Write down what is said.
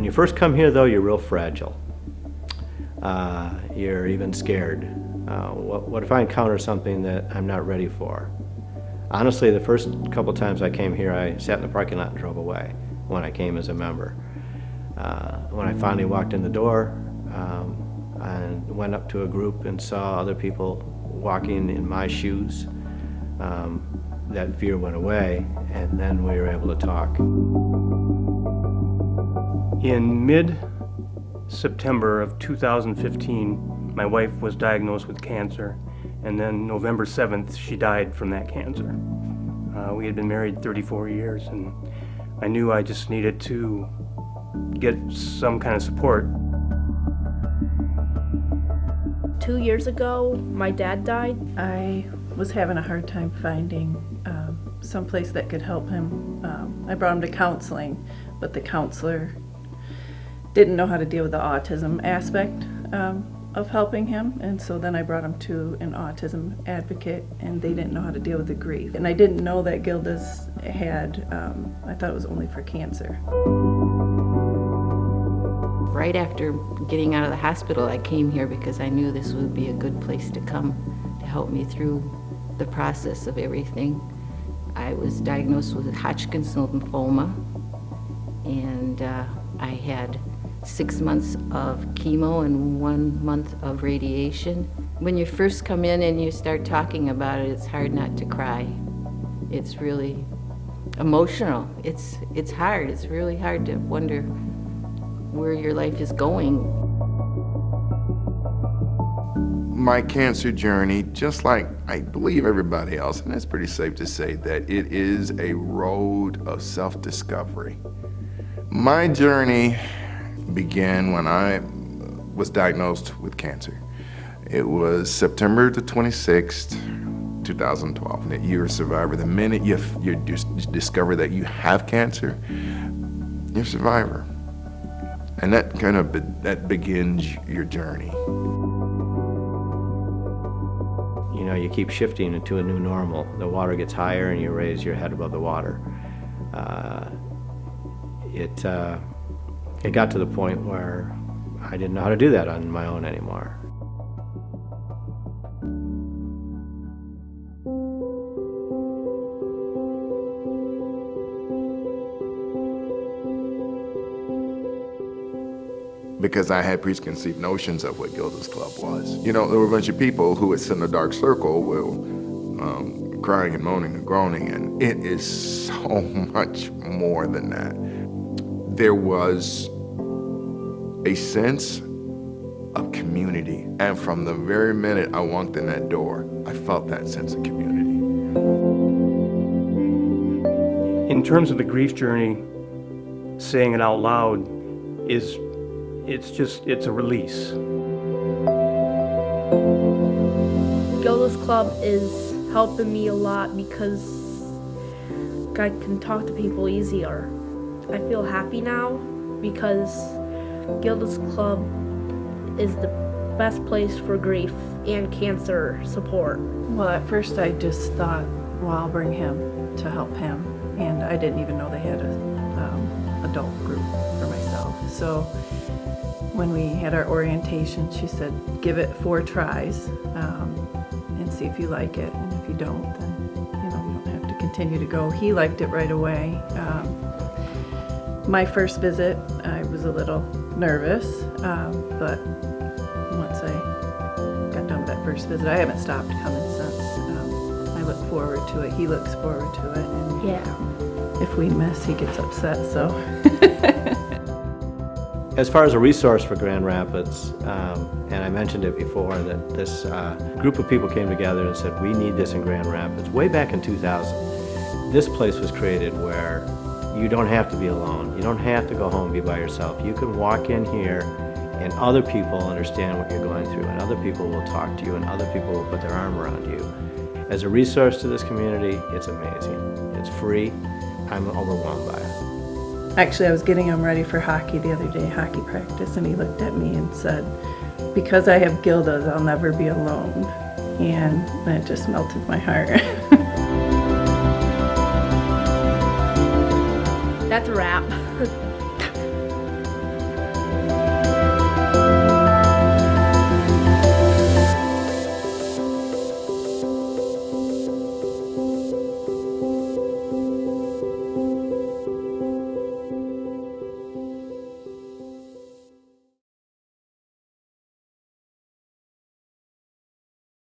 you first come here, though, you're real fragile. You're even scared. What if I encounter something that I'm not ready for? Honestly, the first couple times I came here, I sat in the parking lot and drove away when I came as a member. When I finally walked in the door and went up to a group and saw other people walking in my shoes, that fear went away, and then we were able to talk. In mid-September of 2015, my wife was diagnosed with cancer, and then November 7th, she died from that cancer. We had been married 34 years, and I knew I just needed to get some kind of support. 2 years ago, my dad died. I was having a hard time finding someplace that could help him. I brought him to counseling, but the counselor didn't know how to deal with the autism aspect of helping him, and so then I brought him to an autism advocate, and they didn't know how to deal with the grief. And I didn't know that Gilda's had, I thought it was only for cancer. Right after getting out of the hospital, I came here because I knew this would be a good place to come to help me through the process of everything. I was diagnosed with Hodgkin's lymphoma, and I had 6 months of chemo and 1 month of radiation. When you first come in and you start talking about it, it's hard not to cry. It's really emotional. It's hard. It's really hard to wonder where your life is going. My cancer journey, just like I believe everybody else, and it's pretty safe to say that it is a road of self-discovery. My journey began when I was diagnosed with cancer. It was September the 26th, 2012. You're a survivor. The minute you discover that you have cancer, you're a survivor. And that begins your journey. You know, you keep shifting into a new normal. The water gets higher and you raise your head above the water. It got to the point where I didn't know how to do that on my own anymore. Because I had preconceived notions of what Gilda's Club was. You know, there were a bunch of people who would sit in a dark circle, crying and moaning and groaning, and it is so much more than that. There was a sense of community, and from the very minute I walked in that door, I felt that sense of community. In terms of the grief journey, saying it out loud it's a release. Gilda's Club is helping me a lot because I can talk to people easier. I feel happy now because Gilda's Club is the best place for grief and cancer support. Well, at first I just thought, well, I'll bring him to help him, and I didn't even know they had a adult group for myself. So when we had our orientation, she said, give it 4 tries and see if you like it, and if you don't, then you don't have to continue to go. He liked it right away. My first visit, I was a little nervous, but once I got done with that first visit, I haven't stopped coming since. I look forward to it. He looks forward to it, and Yeah. if we miss, he gets upset. So. As far as a resource for Grand Rapids, and I mentioned it before, that this group of people came together and said, we need this in Grand Rapids. Way back in 2000, this place was created where you don't have to be alone. You don't have to go home and be by yourself. You can walk in here and other people understand what you're going through, and other people will talk to you, and other people will put their arm around you. As a resource to this community, it's amazing. It's free. I'm overwhelmed by it. Actually, I was getting him ready for hockey the other day, hockey practice, and he looked at me and said, because I have Gilda's, I'll never be alone. And that just melted my heart. That's a wrap.